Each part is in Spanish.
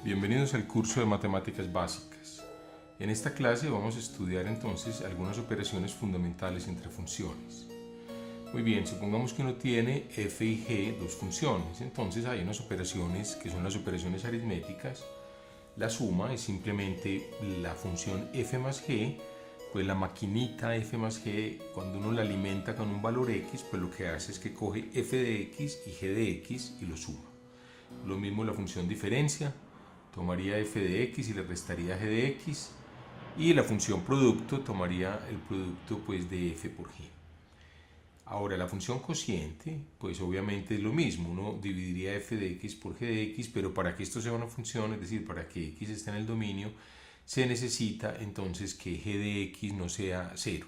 Bienvenidos al curso de Matemáticas Básicas. En esta clase vamos a estudiar entonces algunas operaciones fundamentales entre funciones. Muy bien, supongamos que uno tiene f y g, dos funciones. Entonces hay unas operaciones que son las operaciones aritméticas. La suma es simplemente la función f más g, pues la maquinita f más g, cuando uno la alimenta con un valor x, pues lo que hace es que coge f de x y g de x y lo suma. Lo mismo la función diferencia, tomaría f de x y le restaría g de x, y la función producto tomaría el producto pues de f por g. Ahora la función cociente pues obviamente es lo mismo, uno dividiría f de x por g de x, pero para que esto sea una función, es decir, para que x esté en el dominio, se necesita entonces que g de x no sea 0.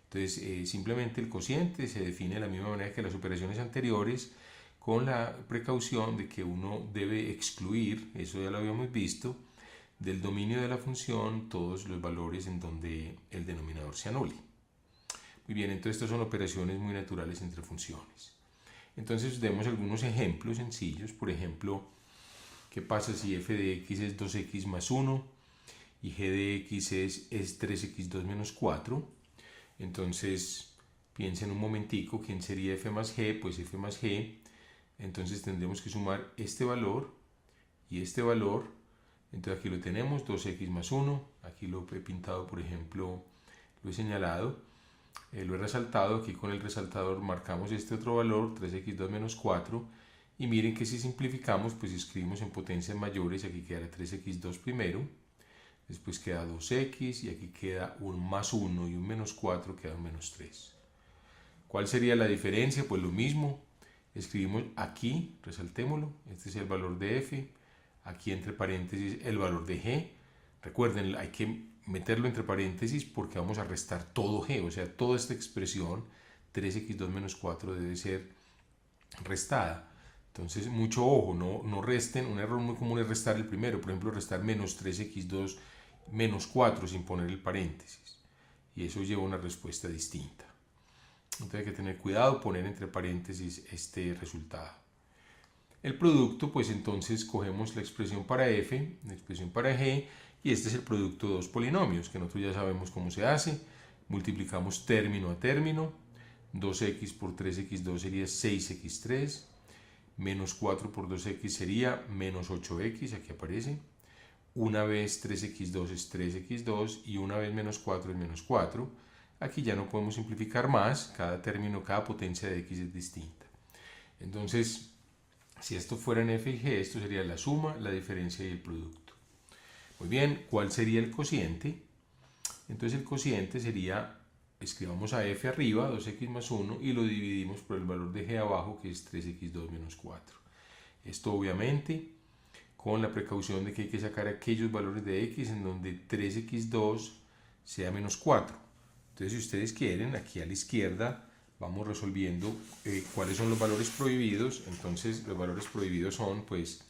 Entonces simplemente el cociente se define de la misma manera que las operaciones anteriores, con la precaución de que uno debe excluir, eso ya lo habíamos visto, del dominio de la función todos los valores en donde el denominador se anule. Muy bien, entonces estas son operaciones muy naturales entre funciones. Entonces demos algunos ejemplos sencillos. Por ejemplo, ¿qué pasa si f de x es 2x más 1 y g de x es 3x2 menos 4? Entonces piensen un momentico, ¿quién sería f más g? Pues f más g. Entonces tendremos que sumar este valor y este valor. Entonces aquí lo tenemos, 2x más 1. Aquí lo he pintado, por ejemplo, lo he señalado, lo he resaltado. Aquí con el resaltador marcamos este otro valor, 3x2 menos 4. Y miren que si simplificamos, pues escribimos en potencias mayores. Aquí queda 3x2 primero, después queda 2x y aquí queda un más 1 y un menos 4, queda un menos 3. ¿Cuál sería la diferencia? Pues lo mismo. Escribimos aquí, resaltémoslo, este es el valor de f, aquí entre paréntesis el valor de g. Recuerden, hay que meterlo entre paréntesis porque vamos a restar todo g, o sea, toda esta expresión 3x2 menos 4 debe ser restada. Entonces, mucho ojo, no resten. Un error muy común es restar el primero, por ejemplo, restar menos 3x2 menos 4 sin poner el paréntesis, y eso lleva a una respuesta distinta. Entonces hay que tener cuidado, poner entre paréntesis este resultado. El producto, pues entonces cogemos la expresión para f, la expresión para g, y este es el producto de dos polinomios, que nosotros ya sabemos cómo se hace. Multiplicamos término a término. 2x por 3x2 sería 6x3, menos 4 por 2x sería menos 8x, aquí aparece. Una vez 3x2 es 3x2 y una vez menos 4 es menos 4. Aquí ya no podemos simplificar más, cada término, cada potencia de x es distinta. Entonces, si esto fuera en f y g, esto sería la suma, la diferencia y el producto. Muy bien, ¿cuál sería el cociente? Entonces el cociente sería, escribamos a f arriba, 2x más 1, y lo dividimos por el valor de g abajo, que es 3x2 menos 4. Esto obviamente con la precaución de que hay que sacar aquellos valores de x en donde 3x2 sea menos 4. Entonces, si ustedes quieren, aquí a la izquierda vamos resolviendo cuáles son los valores prohibidos. Entonces, los valores prohibidos son, pues,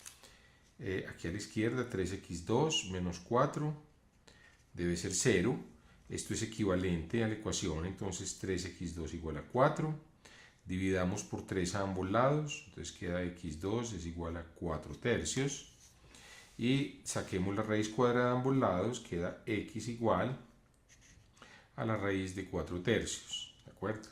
aquí a la izquierda, 3x2 menos 4 debe ser 0. Esto es equivalente a la ecuación, entonces 3x2 igual a 4. Dividamos por 3 a ambos lados, entonces queda x2 es igual a 4 tercios. Y saquemos la raíz cuadrada de ambos lados, queda x igual a la raíz de 4 tercios, ¿de acuerdo?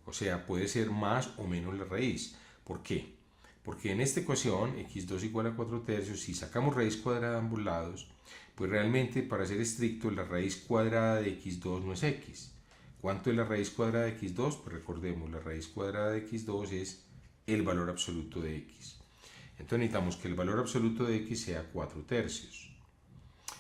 O sea, puede ser más o menos la raíz. ¿Por qué? Porque en esta ecuación, x2 igual a 4 tercios, si sacamos raíz cuadrada de ambos lados, pues realmente, para ser estricto, la raíz cuadrada de x2 no es x. ¿Cuánto es la raíz cuadrada de x2? Pues recordemos, la raíz cuadrada de x2 es el valor absoluto de x. Entonces necesitamos que el valor absoluto de x sea 4 tercios.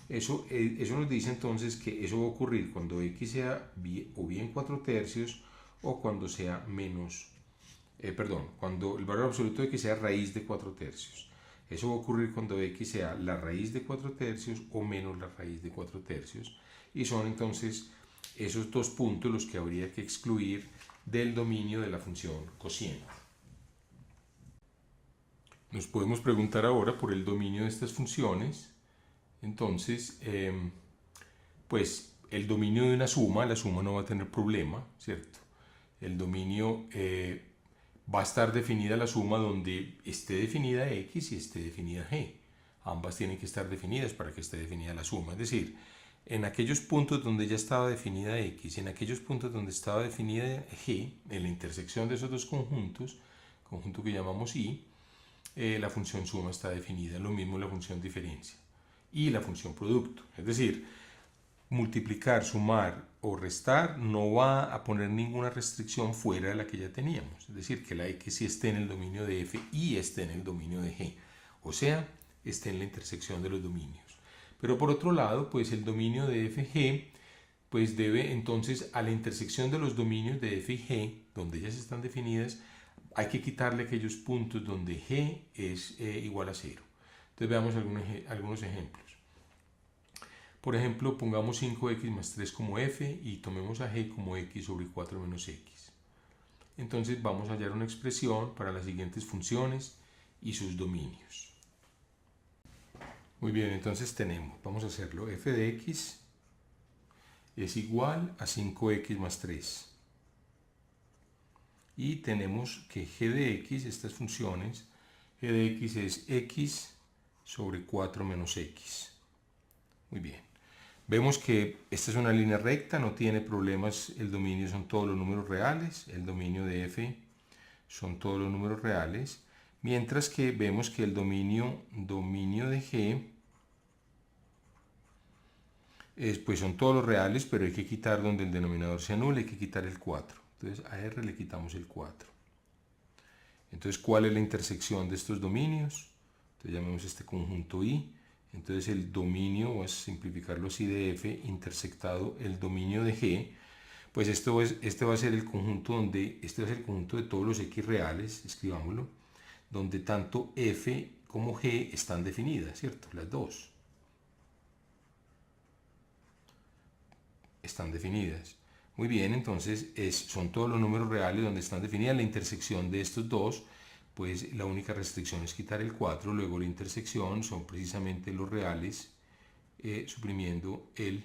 Eso nos dice entonces que eso va a ocurrir cuando x sea o bien 4 tercios o cuando sea menos, cuando el valor absoluto de x sea raíz de 4 tercios. Eso va a ocurrir cuando x sea la raíz de 4 tercios o menos la raíz de 4 tercios. Y son entonces esos dos puntos los que habría que excluir del dominio de la función cociente. Nos podemos preguntar ahora por el dominio de estas funciones. Entonces, pues el dominio de una suma, la suma no va a tener problema, ¿cierto? El dominio va a estar definida la suma donde esté definida x y esté definida g. ambas tienen que estar definidas para que esté definida la suma. Es decir, en aquellos puntos donde ya estaba definida X, en aquellos puntos donde estaba definida G, en la intersección de esos dos conjuntos, conjunto que llamamos I, la función suma está definida. Lo mismo la función diferencia y la función producto. Es decir, multiplicar, sumar o restar no va a poner ninguna restricción fuera de la que ya teníamos. Es decir, que la X sí esté en el dominio de F y esté en el dominio de G. O sea, esté en la intersección de los dominios. Pero por otro lado, pues el dominio de FG pues debe entonces a la intersección de los dominios de F y G, donde ellas están definidas, hay que quitarle aquellos puntos donde G es igual a 0. Entonces veamos algunos ejemplos. Por ejemplo, pongamos 5x más 3 como f y tomemos a g como x sobre 4 menos x. Entonces vamos a hallar una expresión para las siguientes funciones y sus dominios. Muy bien, entonces tenemos, vamos a hacerlo, f de x es igual a 5x más 3. Y tenemos que g de x, estas funciones, g de x es x sobre 4 menos x. Muy bien. Vemos que esta es una línea recta, no tiene problemas, el dominio son todos los números reales, el dominio de f son todos los números reales, mientras que vemos que el dominio de g pues son todos los reales, pero hay que quitar donde el denominador se anula, hay que quitar el 4. Entonces a r le quitamos el 4. Entonces, ¿cuál es la intersección de estos dominios? Entonces llamemos este conjunto I. Entonces el dominio, voy a simplificarlo así, de f intersectado el dominio de g, pues este va a ser el conjunto este va a ser el conjunto de todos los x reales, escribámoslo, donde tanto f como g están definidas, ¿cierto? Las dos están definidas. Muy bien, entonces son todos los números reales donde están definidas. La intersección de estos dos, pues la única restricción es quitar el 4, luego la intersección son precisamente los reales suprimiendo el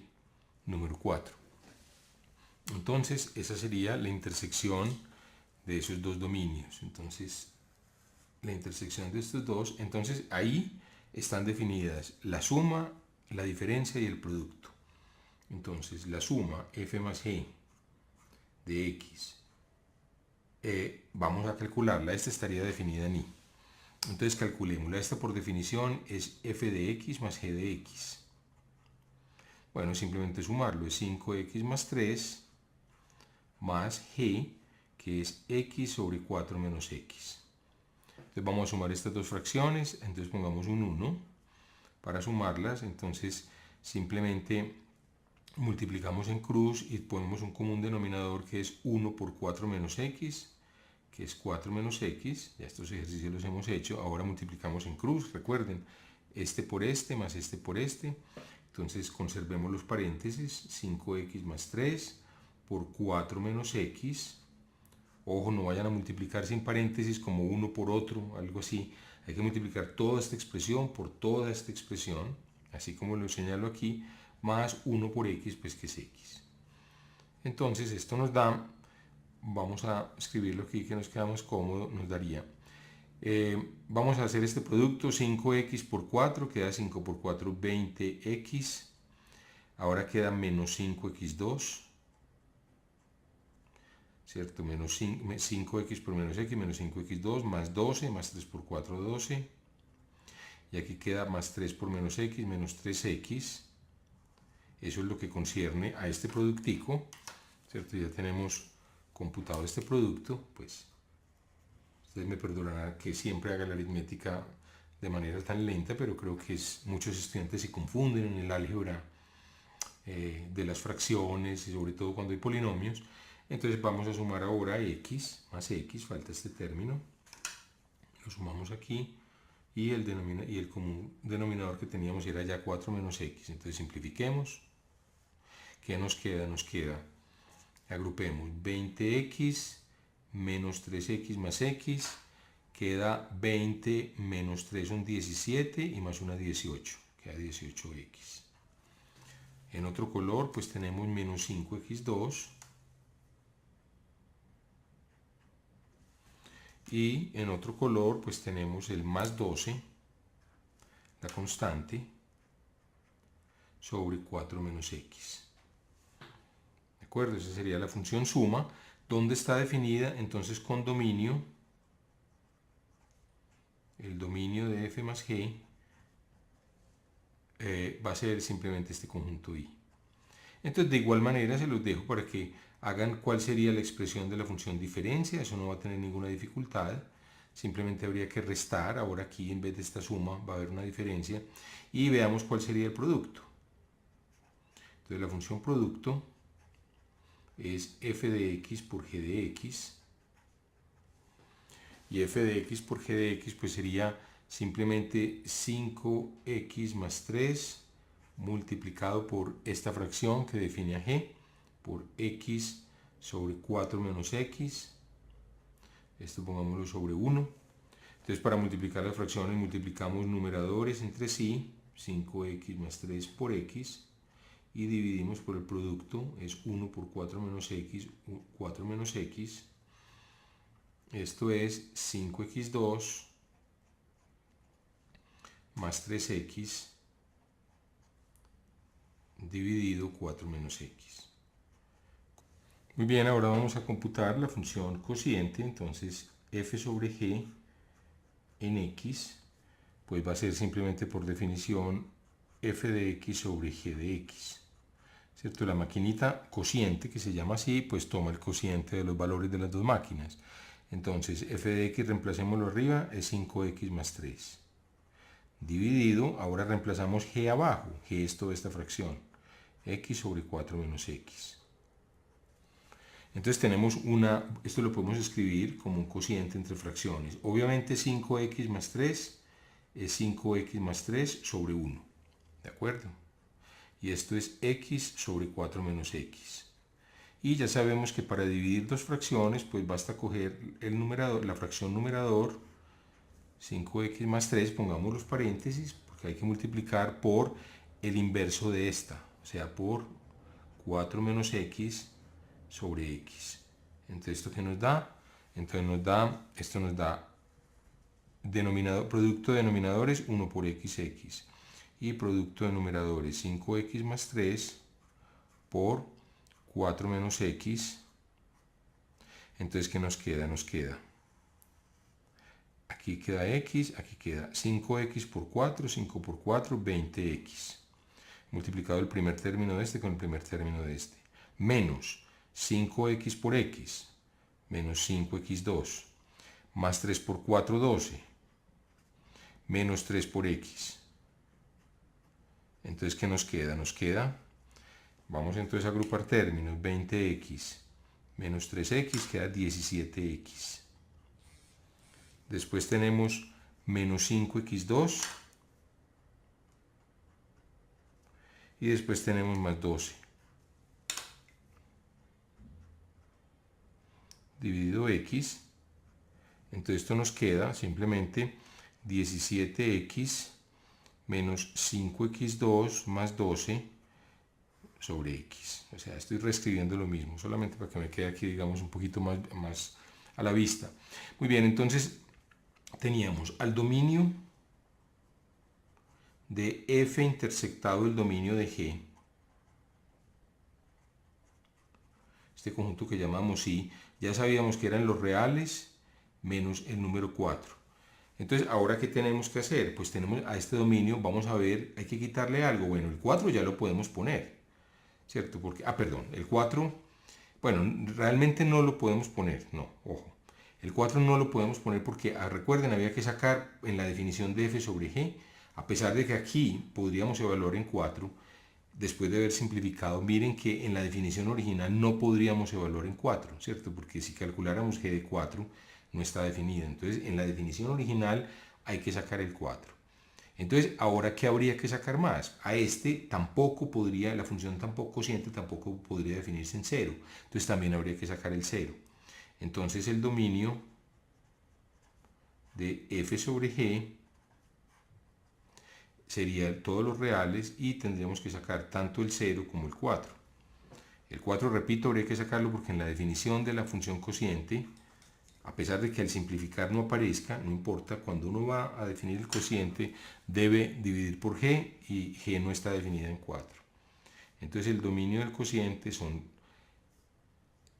número 4. Entonces esa sería la intersección de esos dos dominios. Entonces la intersección de estos dos, entonces ahí están definidas la suma, la diferencia y el producto. Entonces la suma f más g de x, vamos a calcularla, esta estaría definida en y. Entonces calculémosla, esta por definición es f de x más g de x. Bueno, simplemente sumarlo, es 5x más 3 más g, que es x sobre 4 menos x. Entonces vamos a sumar estas dos fracciones, entonces pongamos un 1 para sumarlas, entonces simplemente multiplicamos en cruz y ponemos un común denominador que es 1 por 4 menos x, que es 4 menos x, ya estos ejercicios los hemos hecho, ahora multiplicamos en cruz, recuerden, este por este más este por este, entonces conservemos los paréntesis, 5x más 3 por 4 menos x, ojo, no vayan a multiplicar sin paréntesis como uno por otro, algo así, hay que multiplicar toda esta expresión por toda esta expresión, así como lo señalo aquí, más 1 por x, pues que es x. Entonces esto nos da, vamos a escribirlo aquí que nos quedamos cómodos, nos daría, vamos a hacer este producto, 5x por 4, queda 5 por 4, 20x, ahora queda menos 5x2, ¿cierto? Menos 5x por menos x, menos 5x2, más 12, más 3 por 4, 12, y aquí queda más 3 por menos x, menos 3x, eso es lo que concierne a este productico, ¿cierto? Ya tenemos computado este producto, pues ustedes me perdonarán que siempre haga la aritmética de manera tan lenta, pero creo que muchos estudiantes se confunden en el álgebra de las fracciones y sobre todo cuando hay polinomios. Entonces vamos a sumar ahora x más x, falta este término, lo sumamos aquí y el común denominador que teníamos era ya 4 menos x, entonces simplifiquemos. ¿Qué nos queda? Nos queda, agrupemos 20x menos 3x más x, queda 20 menos 3 son 17 y más una 18, queda 18x. En otro color pues tenemos menos 5x2 y en otro color pues tenemos el más 12, la constante, sobre 4 menos x. ¿De acuerdo? Esa sería la función suma, donde está definida entonces con dominio, el dominio de f más g va a ser simplemente este conjunto I. Entonces, de igual manera, se los dejo para que hagan cuál sería la expresión de la función diferencia. Eso no va a tener ninguna dificultad. Simplemente habría que restar. Ahora aquí, en vez de esta suma, va a haber una diferencia. Y veamos cuál sería el producto. Entonces, la función producto es f de x por g de x. Y f de x por g de x pues sería simplemente 5x más 3 multiplicado por esta fracción que define a g por x sobre 4 menos x. Esto pongámoslo sobre 1. Entonces, para multiplicar las fracciones multiplicamos numeradores entre sí, 5x más 3 por x, y dividimos por el producto, es 1 por 4 menos x, 4 menos x. Esto es 5x2 más 3x dividido 4 menos x. Muy bien, ahora vamos a computar la función cociente. Entonces, f sobre g en x, pues va a ser simplemente por definición f de x sobre g de x. ¿Cierto? La maquinita cociente, que se llama así, pues toma el cociente de los valores de las dos máquinas. Entonces, f de x, reemplacémoslo arriba, es 5x más 3. Dividido, ahora reemplazamos g abajo, g es toda esta fracción, x sobre 4 menos x. Entonces tenemos esto lo podemos escribir como un cociente entre fracciones. Obviamente 5x más 3 es 5x más 3 sobre 1. ¿De acuerdo? Y esto es x sobre 4 menos x. Y ya sabemos que para dividir dos fracciones, pues basta coger el numerador, la fracción numerador, 5x más 3, pongamos los paréntesis, porque hay que multiplicar por el inverso de esta, o sea, por 4 menos x sobre x. Entonces, ¿esto qué nos da? Entonces esto nos da producto de denominadores 1 por x y producto de numeradores 5x más 3 por 4 menos x. Entonces, ¿qué nos queda? Nos queda, aquí queda x, aquí queda 5x por 4, 5 por 4, 20x. Multiplicado el primer término de este con el primer término de este. Menos 5x por x, menos 5x2, más 3 por 4, 12, menos 3 por x. Entonces, ¿qué nos queda? Nos queda, vamos entonces a agrupar términos, 20x menos 3x queda 17x. Después tenemos menos 5x2 y después tenemos más 12. Dividido x, entonces esto nos queda simplemente 17x menos 5x2 más 12 sobre x. O sea, estoy reescribiendo lo mismo, solamente para que me quede aquí, digamos, un poquito más a la vista. Muy bien, entonces teníamos al dominio de f intersectado el dominio de g, este conjunto que llamamos I, ya sabíamos que eran los reales menos el número 4. Entonces, ¿ahora qué tenemos que hacer? Pues tenemos a este dominio, vamos a ver, hay que quitarle algo. Bueno, el 4 ya lo podemos poner, ¿cierto? Porque, perdón, el 4, bueno, realmente no lo podemos poner, no, ojo. El 4 no lo podemos poner porque, recuerden, había que sacar en la definición de f sobre g, a pesar de que aquí podríamos evaluar en 4, después de haber simplificado, miren que en la definición original no podríamos evaluar en 4, ¿cierto? Porque si calculáramos g de 4, no está definida. Entonces, en la definición original hay que sacar el 4. Entonces, ¿ahora qué habría que sacar más? A este tampoco podría, la función tampoco cociente tampoco podría definirse en 0. Entonces, también habría que sacar el 0. Entonces, el dominio de f sobre g sería todos los reales y tendríamos que sacar tanto el 0 como el 4. El 4, repito, habría que sacarlo porque en la definición de la función cociente A pesar de que al simplificar no aparezca, no importa, cuando uno va a definir el cociente debe dividir por g y g no está definida en 4. Entonces el dominio del cociente son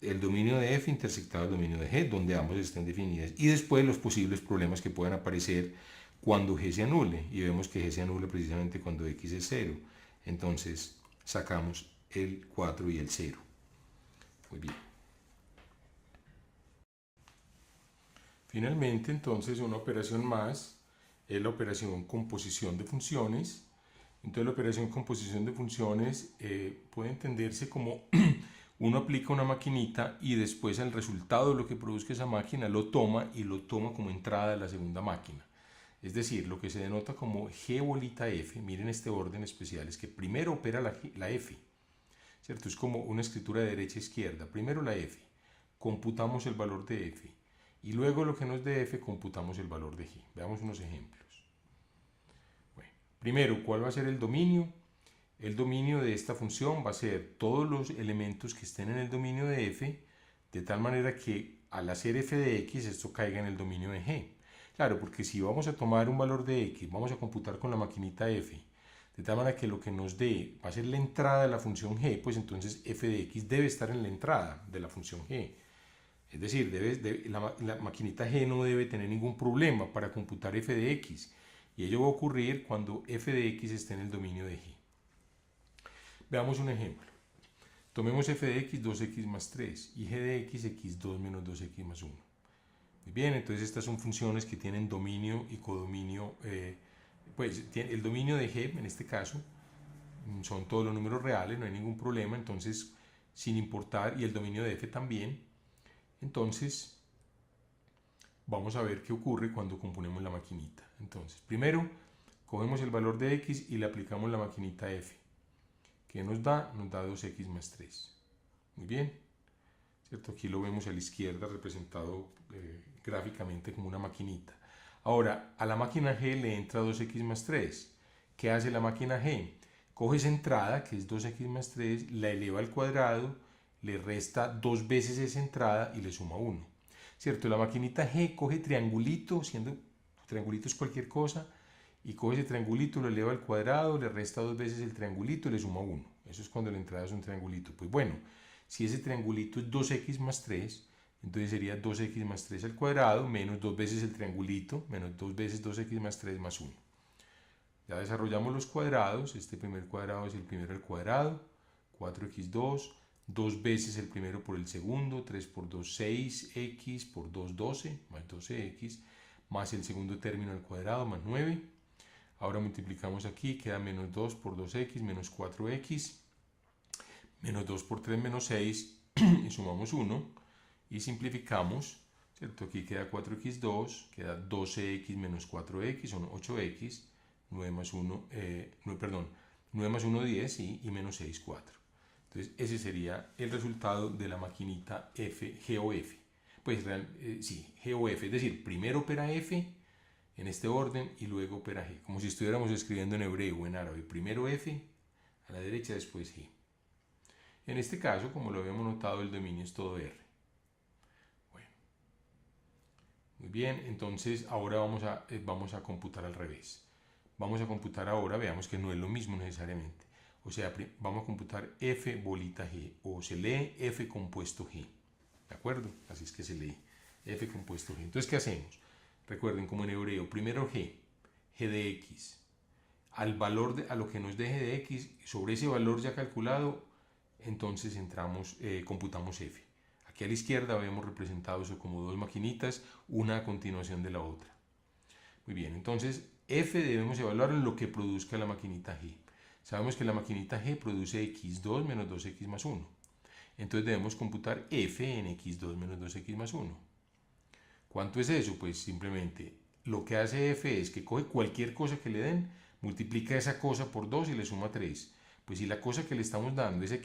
el dominio de f intersectado el dominio de g, donde ambos estén definidas, y después los posibles problemas que puedan aparecer cuando g se anule, y vemos que g se anula precisamente cuando x es 0. Entonces sacamos el 4 y el 0. Muy bien. Finalmente, entonces, una operación más es la operación composición de funciones. Entonces, la operación composición de funciones puede entenderse como uno aplica una maquinita y después el resultado de lo que produzca esa máquina lo toma y lo toma como entrada de la segunda máquina. Es decir, lo que se denota como G bolita F, miren este orden especial, es que primero opera la F, ¿cierto? Es como una escritura de derecha a izquierda. Primero la F, computamos el valor de F, y luego lo que nos dé F, computamos el valor de G. Veamos unos ejemplos. Bueno, primero, ¿cuál va a ser el dominio? El dominio de esta función va a ser todos los elementos que estén en el dominio de f, de tal manera que al hacer f de x, esto caiga en el dominio de g. Claro, porque si vamos a tomar un valor de x, vamos a computar con la maquinita f, de tal manera que lo que nos dé va a ser la entrada de la función g, pues entonces f de x debe estar en la entrada de la función g. Es decir, la maquinita g no debe tener ningún problema para computar f de x, y ello va a ocurrir cuando f de x esté en el dominio de g. Veamos un ejemplo. Tomemos f de x 2x más 3 y g de x x2 menos 2x más 1. Muy bien, entonces estas son funciones que tienen dominio y codominio. Pues el dominio de g, en este caso, son todos los números reales, no hay ningún problema, entonces sin importar, y el dominio de f también. Entonces vamos a ver qué ocurre cuando componemos la maquinita. Entonces, primero cogemos el valor de x y le aplicamos la maquinita f. ¿Qué nos da? Nos da 2x más 3. Muy bien. ¿Cierto? Aquí lo vemos a la izquierda representado gráficamente como una maquinita. Ahora, a la máquina g le entra 2x más 3. ¿Qué hace la máquina g? Coge esa entrada, que es 2x más 3, la eleva al cuadrado, le resta 2 veces esa entrada y le suma 1. ¿Cierto? La maquinita g coge triangulito, siendo triangulito es cualquier cosa, y coge ese triangulito, lo eleva al cuadrado, le resta 2 veces el triangulito y le suma 1. Eso es cuando la entrada es un triangulito. Pues bueno, si ese triangulito es 2x más 3, entonces sería 2x más 3 al cuadrado menos 2 veces el triangulito, menos 2 veces 2x más 3 más 1. Ya desarrollamos los cuadrados. Este primer cuadrado es el primero al cuadrado, 4x2, 2 veces el primero por el segundo, 3 por 2, 6x por 2, 12, más 12x, más el segundo término al cuadrado, más 9. Ahora multiplicamos aquí, queda menos 2 por 2x, menos 4x, menos 2 por 3, menos 6, y sumamos 1, y simplificamos, ¿cierto? Aquí queda 4x2, queda 12x menos 4x, son 8x, 9 más 1, 9 más 1, 10, y menos 6, 4. Entonces ese sería el resultado de la maquinita f, g o f. Pues sí, g o f, es decir, primero opera f, en este orden, y luego opera g, como si estuviéramos escribiendo en hebreo o en árabe, primero f a la derecha, después g. En este caso, como lo habíamos notado, el dominio es todo r. Bueno, muy bien, entonces ahora vamos a computar al revés. Vamos a computar ahora, veamos que no es lo mismo necesariamente. O sea, vamos a computar f bolita g, o se lee f compuesto g. ¿De acuerdo? Así es que se lee f compuesto g. Entonces, ¿qué hacemos? Recuerden, como en hebreo, primero g de x, a lo que nos dé g de x, sobre ese valor ya calculado, entonces computamos f. Aquí a la izquierda habíamos representado eso como dos maquinitas, una a continuación de la otra. Muy bien, entonces f debemos evaluar en lo que produzca la maquinita g. Sabemos que la maquinita g produce x2 menos 2x más 1. Entonces debemos computar f en x2 menos 2x más 1. ¿Cuánto es eso? Pues simplemente lo que hace f es que coge cualquier cosa que le den, multiplica esa cosa por 2 y le suma 3. Pues si la cosa que le estamos dando es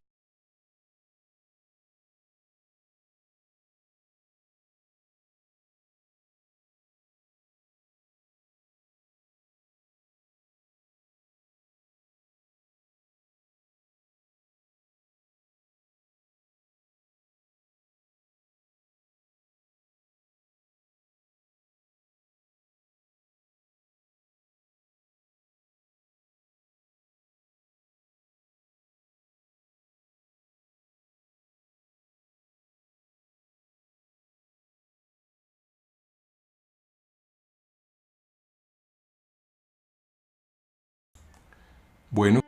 Bueno,